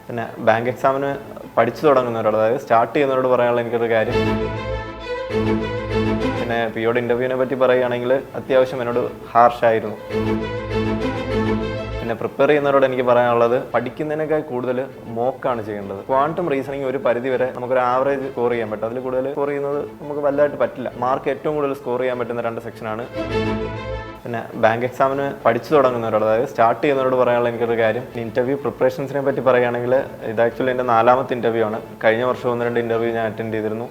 പിന്നെ ബാങ്ക് എക്സാമിന് പഠിച്ചു തുടങ്ങുന്നവരോട്, അതായത് സ്റ്റാർട്ട് ചെയ്യുന്നവരോട് പറയാനുള്ള എനിക്കൊരു കാര്യം, പിന്നെ പിയോട് ഇൻ്റർവ്യൂവിനെ പറ്റി പറയുകയാണെങ്കിൽ അത്യാവശ്യം എന്നോട് ഹാർഷായിരുന്നു. പിന്നെ പ്രിപ്പയർ ചെയ്യുന്നവരോട് എനിക്ക് പറയാനുള്ളത്, പഠിക്കുന്നതിനേക്കാൾ കൂടുതൽ മോക്കാണ് ചെയ്യേണ്ടത്. ക്വാണ്ടം റീസണിങ് ഒരു പരിധി വരെ നമുക്കൊരു ആവറേജ് സ്കോർ ചെയ്യാൻ പറ്റും, അതിൽ കൂടുതൽ സ്കോർ ചെയ്യുന്നത് നമുക്ക് വലുതായിട്ട് പറ്റില്ല. മാർക്ക് ഏറ്റവും കൂടുതൽ സ്കോർ ചെയ്യാൻ പറ്റുന്ന 2 സെക്ഷനാണ്. പിന്നെ ബാങ്ക് എക്സാമിന് പഠിച്ചു തുടങ്ങുന്നവരോട്, അതായത് സ്റ്റാർട്ട് ചെയ്യുന്നവരോട് പറയാനുള്ള എനിക്കൊരു കാര്യം, ഇൻ്റർവ്യൂ പ്രിപ്പറേഷൻസിനെ പറ്റി പറയുകയാണെങ്കിൽ ഇത് ആക്ച്വലി എൻ്റെ 4ാമത്തെ ഇൻ്റർവ്യൂ ആണ്. കഴിഞ്ഞ വർഷം 1-2 ഇൻ്റർവ്യൂ ഞാൻ അറ്റൻഡ് ചെയ്തിരുന്നു.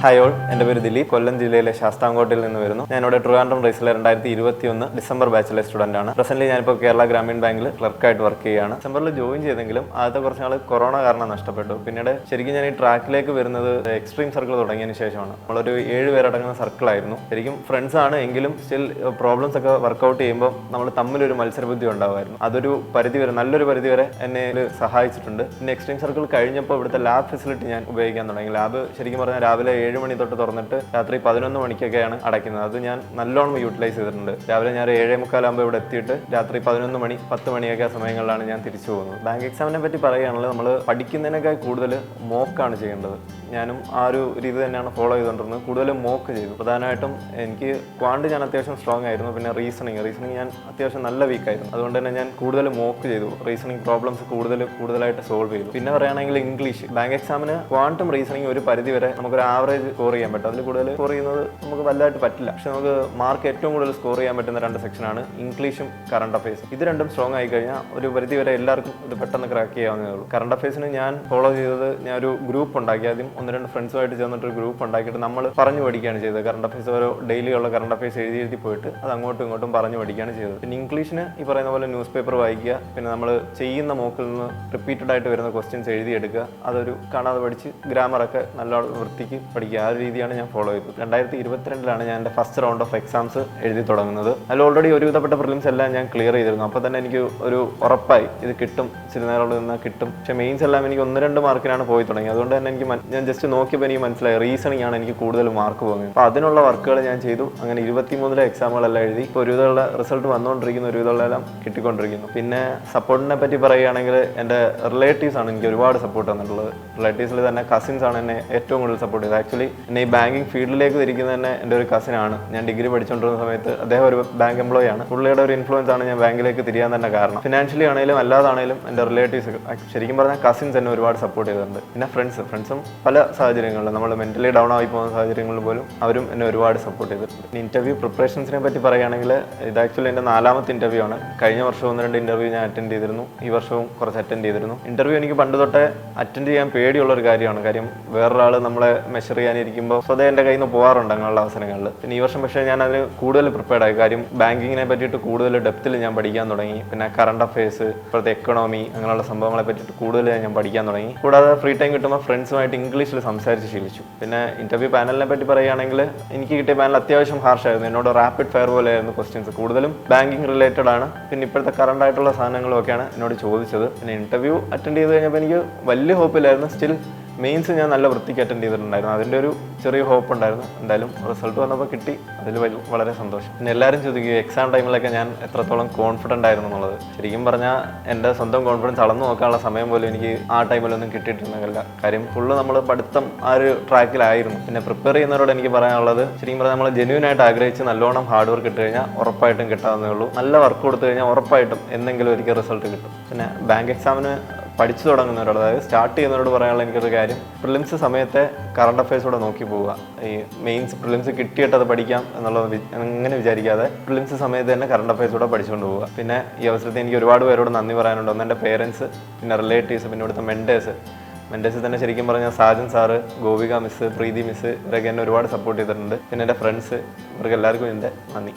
ഹായ് ഓൾ, എൻ്റെ പേര് ദിലീപ്, കൊല്ലം ജില്ലയിലെ ശാസ്താംകോട്ടിൽ നിന്ന് വരുന്നു. ഞാനിവിടെ ട്രിവാൻഡ്രം റേസിലെ 2021 ഡിസംബർ ബാച്ചിലെ സ്റ്റുഡൻ്റ് ആണ്. പ്രസന്റ്ലി ഞാനിപ്പോൾ കേരള ഗ്രാമീൺ ബാങ്കിൽ ക്ലർക്കായിട്ട് വർക്ക് ചെയ്യുകയാണ്. ഡിസംബറിൽ ജോയിൻ ചെയ്തെങ്കിലും ആദ്യത്തെ കുറച്ച് നാൾ കൊറോണ കാരണം നഷ്ടപ്പെട്ടു. പിന്നീട് ശരിക്കും ഞാൻ ഈ ട്രാക്കിലേക്ക് വരുന്നത് എക്സ്ട്രീം സർക്കിൾ തുടങ്ങിയതിന് ശേഷമാണ്. നമ്മളൊരു 7 പേരടങ്ങുന്ന സർക്കിളായിരുന്നു. ശരിക്കും ഫ്രണ്ട്സ് ആണ്, എങ്കിലും സ്റ്റിൽ പ്രോബ്ലംസ് ഒക്കെ വർക്കൗട്ട് ചെയ്യുമ്പോൾ നമ്മൾ തമ്മിലൊരു മത്സരബുദ്ധി ഉണ്ടാകുമായിരുന്നു. അതൊരു പരിധിവരെ, നല്ലൊരു പരിധിവരെ എന്നെ സഹായിച്ചിട്ടുണ്ട്. പിന്നെ എക്സ്ട്രീം സർക്കിൾ കഴിഞ്ഞപ്പോൾ ഇവിടുത്തെ ലാബ് ഫെസിലിറ്റി ഞാൻ ഉപയോഗിക്കാൻ തുടങ്ങി. ലാബ് ശരിക്കും പറഞ്ഞാൽ രാവിലെ 7 മണി തൊട്ട് തുറന്നിട്ട് രാത്രി 11 മണിക്കൊക്കെയാണ് അടയ്ക്കുന്നത്. അത് ഞാൻ നല്ലോണം യൂട്ടിലൈസ് ചെയ്തിട്ടുണ്ട്. രാവിലെ ഞാൻ 7:45 ആകുമ്പോൾ ഇവിടെ എത്തിയിട്ട് രാത്രി 11 മണി 10 മണിയൊക്കെ ആ സമയങ്ങളിലാണ് ഞാൻ തിരിച്ചു പോകുന്നത്. ബാങ്ക് എക്സാമിനെ പറ്റി പറയുകയാണെങ്കിൽ നമ്മൾ പഠിക്കുന്നതിനേക്കാൾ കൂടുതൽ മോക്കാണ് ചെയ്യേണ്ടത്. ഞാനും ആ ഒരു രീതി തന്നെയാണ് ഫോളോ ചെയ്തുകൊണ്ടിരുന്നത്. കൂടുതലും മോക്ക് ചെയ്തു. പ്രധാനമായിട്ടും എനിക്ക് ക്വാണ്ട് ഞാൻ അത്യാവശ്യം സ്ട്രോങ് ആയിരുന്നു. പിന്നെ റീസണിങ് ഞാൻ അത്യാവശ്യം നല്ല വീക്കായിരുന്നു. അതുകൊണ്ട് തന്നെ ഞാൻ കൂടുതൽ മോക്ക് ചെയ്തു. റീസണിങ് പ്രോബ്ലംസ് കൂടുതലായിട്ട് സോൾവ് ചെയ്തു. പിന്നെ പറയുകയാണെങ്കിൽ ഇംഗ്ലീഷ്, ബാങ്ക് എക്സാമിന് ക്വാണ്ടം റീസണിങ് ഒരു പരിധി വരെ നമുക്കൊരു ആവറേജ് സ്കോർ ചെയ്യാൻ പറ്റും, അതിൽ കൂടുതൽ സ്കോർ ചെയ്യുന്നത് നമുക്ക് വലുതായിട്ട് പറ്റില്ല. പക്ഷെ നമുക്ക് മാർക്ക് ഏറ്റവും കൂടുതൽ സ്കോർ ചെയ്യാൻ പറ്റുന്ന 2 സെക്ഷനാണ് ഇംഗ്ലീഷും കറണ്ട് അഫയേഴ്സും. ഇത് രണ്ടും സ്ട്രോങ് ആയി കഴിഞ്ഞാൽ ഒരു പരിധി വരെ എല്ലാവർക്കും ഇത് പെട്ടെന്ന് ക്രാക്ക് ചെയ്യാവുന്നതേ ഉള്ളൂ. കറണ്ട് അഫയേഴ്സിന് ഞാൻ ഫോളോ ചെയ്തത്, ഞാൻ ഒരു ഗ്രൂപ്പ് ഉണ്ടാക്കി. ആദ്യം 1-2 ഫ്രണ്ട്സുമായിട്ട് ചേർന്നിട്ടൊരു ഗ്രൂപ്പ് ഉണ്ടാക്കിയിട്ട് നമ്മൾ പറഞ്ഞു പഠിക്കുകയാണ് ചെയ്തത്. കറണ്ട് അഫയേഴ്സ് ഓരോ ഡെയിലി ഉള്ള കറണ്ട് അഫയേഴ്സ് എഴുതി പോയിട്ട് അത് അങ്ങോട്ടും ഇങ്ങോട്ടും പറഞ്ഞു പഠിക്കുകയാണ് ചെയ്തത്. പിന്നെ ഇംഗ്ലീഷിന് ഈ പറയുന്ന പോലെ ന്യൂസ് പേപ്പർ വായിക്കുക, പിന്നെ നമ്മൾ ചെയ്യുന്ന മോക്കിൽ നിന്ന് റിപ്പീറ്റഡ് ആയിട്ട് വരുന്ന ക്വസ്റ്റ്യൻസ് എഴുതിയെടുക്കുക, അതൊരു കാണാതെ പഠിച്ച് ഗ്രാമറൊക്കെ നല്ല വൃത്തിക്ക് പഠിക്കുക. ആ ഒരു രീതിയാണ് ഞാൻ ഫോളോ ചെയ്തത്. 2022 ഞാൻ എൻ്റെ ഫസ്റ്റ് റൗണ്ട് ഓഫ് എക്സാംസ് എഴുതി തുടങ്ങുന്നത്. അതിൽ ഓൾറെഡി ഒരുവിധപ്പെട്ട പ്രിലിംസ് എല്ലാം ഞാൻ ക്ലിയർ ചെയ്തിരുന്നു. അപ്പോൾ തന്നെ എനിക്ക് ഒരു ഉറപ്പായി ഇത് കിട്ടും, സിനിമകളോട് നിന്ന് കിട്ടും. പക്ഷേ മെയിൻസ് എല്ലാം എനിക്ക് 1-2 മാർക്കിനാണ് പോയി തുടങ്ങി. അതുകൊണ്ട് തന്നെ ഞാൻ ജസ്റ്റ് നോക്കിയപ്പോൾ എനിക്ക് മനസ്സിലായി റീസണിങ് ആണ് എനിക്ക് കൂടുതൽ മാർക്ക് പോകുന്നത്. അപ്പോൾ അതിനുള്ള വർക്കുകൾ ഞാൻ ചെയ്തു. അങ്ങനെ 23 എക്സാമുകളെല്ലാം എഴുതി. ഇപ്പോൾ ഒരുവിധമുള്ള റിസൾട്ട് വന്നുകൊണ്ടിരിക്കുന്നു, ഒരുവിധമുള്ളതെല്ലാം കിട്ടിക്കൊണ്ടിരിക്കുന്നു. പിന്നെ സപ്പോർട്ടിനെ പറ്റി പറയുകയാണെങ്കിൽ എൻ്റെ റിലേറ്റീവ്സ് ആണ് എനിക്ക് ഒരുപാട് സപ്പോർട്ട് തന്നിട്ടുള്ളത്. റിലേറ്റീവ്സിൽ തന്നെ കസിൻസ് ആണ് എന്നെ ഏറ്റവും കൂടുതൽ സപ്പോർട്ട് ചെയ്തത്. ആക്ച്വലി എന്നെ ഈ ബാങ്കിങ് ഫീൽഡിലേക്ക് തിരിക്കുന്നത് തന്നെ എൻ്റെ ഒരു കസിനാണ്. ഞാൻ ഡിഗ്രി പഠിച്ചുകൊണ്ടിരുന്ന സമയത്ത് അദ്ദേഹം ഒരു ബാങ്ക് എംപ്ലോയി ആണ്. പുള്ളിയുടെ ഒരു ഇൻഫ്ലുവൻസ് ആണ് ഞാൻ ബാങ്കിലേക്ക് തിരിയാൻ തന്നെ കാരണം. ഫിനാൻഷ്യലി ആണെങ്കിലും അല്ലാതാണെങ്കിലും എൻ്റെ റിലേറ്റീവ്സ്, ശരിക്കും പറഞ്ഞാൽ കസിൻസ് എന്നെ ഒരുപാട് സപ്പോർട്ട് ചെയ്തിട്ടുണ്ട്. പിന്നെ ഫ്രണ്ട്സും പല സാഹചര്യങ്ങളിലും, നമ്മൾ മെൻ്റലി ഡൗൺ ആയി പോകുന്ന സാഹചര്യങ്ങളിൽ പോലും അവരും എന്നെ ഒരുപാട് സപ്പോർട്ട് ചെയ്തിട്ടുണ്ട്. ഇൻ്റർവ്യൂ പ്രിപ്പറേഷൻസിനെ പറ്റി പറയുകയാണെങ്കിൽ ഇത് ആക്ച്വലി എൻ്റെ 4ാമത്തെ ഇൻ്റർവ്യൂ ആണ്. കഴിഞ്ഞ വർഷം 1-2 ഇൻ്റർവ്യൂ ഞാൻ അറ്റൻഡ് ചെയ്തിരുന്നു. ഈ വർഷവും കുറച്ച് അറ്റൻഡ് ചെയ്തിരുന്നു. ഇൻ്റർവ്യൂ എനിക്ക് പണ്ട് തൊട്ടേ അറ്റൻഡ് ചെയ്യാൻ പേടിയുള്ളൊരു കാര്യമാണ്. കാര്യം വേറൊരാൾ നമ്മളെ മെഷർ ചെയ്യാനിരിക്കുമ്പോൾ സ്വതേ എൻ്റെ കയ്യിൽ നിന്ന് പോകാറുണ്ട് അങ്ങനെയുള്ള അവസരങ്ങളിൽ. പിന്നെ ഈ വർഷം പക്ഷേ ഞാൻ അതിന് കൂടുതൽ പ്രിപ്പയർഡ് ആയി. കാര്യം ബാങ്കിങ്ങിനെ പറ്റിയിട്ട് കൂടുതൽ ഡെപ്തിൽ ഞാൻ പഠിക്കാൻ തുടങ്ങി. പിന്നെ കറണ്ട് അഫയേഴ്സ്, ഇപ്പോഴത്തെ എക്കണോമി, അങ്ങനെയുള്ള സംഭവങ്ങളെ പറ്റിയിട്ട് കൂടുതൽ ഞാൻ പഠിക്കാൻ തുടങ്ങി. കൂടാതെ ഫ്രീ ടൈം കിട്ടുമ്പോൾ ഫ്രണ്ട്സുമായിട്ട് ഇംഗ്ലീഷിൽ സംസാരിച്ച് ശീലിച്ചു. പിന്നെ ഇൻ്റർവ്യൂ പാനലിനെ പറ്റി പറയുകയാണെങ്കിൽ എനിക്ക് കിട്ടിയ പാനൽ അത്യാവശ്യം ഹാർഷായിരുന്നു. എന്നോട് റാപ്പിഡ് ഫയർ പോലെയായിരുന്നു ക്വസ്റ്റ്യൻസ്. കൂടുതലും ബാങ്കിങ് റിലേറ്റഡ് ആണ്. പിന്നെ ഇപ്പോഴത്തെ കറണ്ട് ആയിട്ടുള്ള സാധനങ്ങളൊക്കെയാണ് എന്നോട് ചോദിച്ചത്. പിന്നെ ഇൻ്റർവ്യൂ അറ്റൻഡ് ചെയ്ത് കഴിഞ്ഞപ്പോൾ എനിക്ക് വലിയ ഹോപ്പില്ലായിരുന്നു. സ്റ്റിൽ മെയിൻസ് ഞാൻ നല്ല വൃത്തിക്ക് അറ്റൻഡ് ചെയ്തിട്ടുണ്ടായിരുന്നു. അതിൻ്റെ ഒരു ചെറിയ ഹോപ്പ് ഉണ്ടായിരുന്നു. എന്തായാലും റിസൾട്ട് വന്നപ്പോൾ കിട്ടി, അതിൽ വളരെ സന്തോഷം. പിന്നെ എല്ലാവരും ചോദിക്കും എക്സാം ടൈമിലൊക്കെ ഞാൻ എത്രത്തോളം കോൺഫിഡൻ്റ് ആയിരുന്നു എന്നുള്ളത്. ശരിക്കും പറഞ്ഞാൽ എൻ്റെ സ്വന്തം കോൺഫിഡൻസ് അളന്നു നോക്കാനുള്ള സമയം പോലും എനിക്ക് ആ ടൈമിലൊന്നും കിട്ടിയിട്ടുണ്ടെങ്കില്ല. കാര്യം ഫുള്ള് നമ്മൾ പഠിത്തം ആ ഒരു ട്രാക്കിലായിരുന്നു. പിന്നെ പ്രിപ്പയർ ചെയ്യുന്നവരോട് എനിക്ക് പറയാനുള്ളത്, ശരിക്കും പറഞ്ഞാൽ നമ്മൾ ജെന്യൂൻ ആയിട്ട് ആഗ്രഹിച്ച് നല്ലോണം ഹാർഡ് വർക്ക് ഇട്ട് കഴിഞ്ഞാൽ ഉറപ്പായിട്ടും കിട്ടാവുന്നേ ഉള്ളൂ. നല്ല വർക്ക് കൊടുത്തു കഴിഞ്ഞാൽ ഉറപ്പായിട്ടും എന്തെങ്കിലും ഒരിക്കൽ റിസൾട്ട് കിട്ടും. പിന്നെ ബാങ്ക് എക്സാമിന് പഠിച്ചു തുടങ്ങുന്നവരോട്, അതായത് സ്റ്റാർട്ട് ചെയ്യുന്നവരോട് പറയാനുള്ള എനിക്കൊരു കാര്യം, പ്രിലിംസ് സമയത്തെ കറണ്ട് അഫയേഴ്സൂടെ നോക്കി പോവുക. ഈ മെയിൻസ് പ്രിലിംസ് കിട്ടിയിട്ട് അത് പഠിക്കാം എന്നുള്ളത് അങ്ങനെ വിചാരിക്കാതെ പ്രിലിംസ് സമയത്ത് തന്നെ കറണ്ട് അഫയേഴ്സൂടെ പഠിച്ചുകൊണ്ട് പോവുക. പിന്നെ ഈ അവസരത്തിൽ എനിക്ക് ഒരുപാട് പേരോട് നന്ദി പറയാനുണ്ട്. ഒന്ന് എൻ്റെ പേരൻസ്, പിന്നെ റിലേറ്റീവ്സ്, പിന്നെ ഇവിടുത്തെ മെൻറ്റേഴ്സ് തന്നെ ശരിക്കും പറഞ്ഞാൽ സാജൻ സാറ്, ഗോപിക മിസ്, പ്രീതി മിസ്, ഇവരൊക്കെ എന്നെ ഒരുപാട് സപ്പോർട്ട് ചെയ്തിട്ടുണ്ട്. പിന്നെ എൻ്റെ ഫ്രണ്ട്സ്, ഇവർക്ക് എല്ലാവർക്കും എൻ്റെ നന്ദി.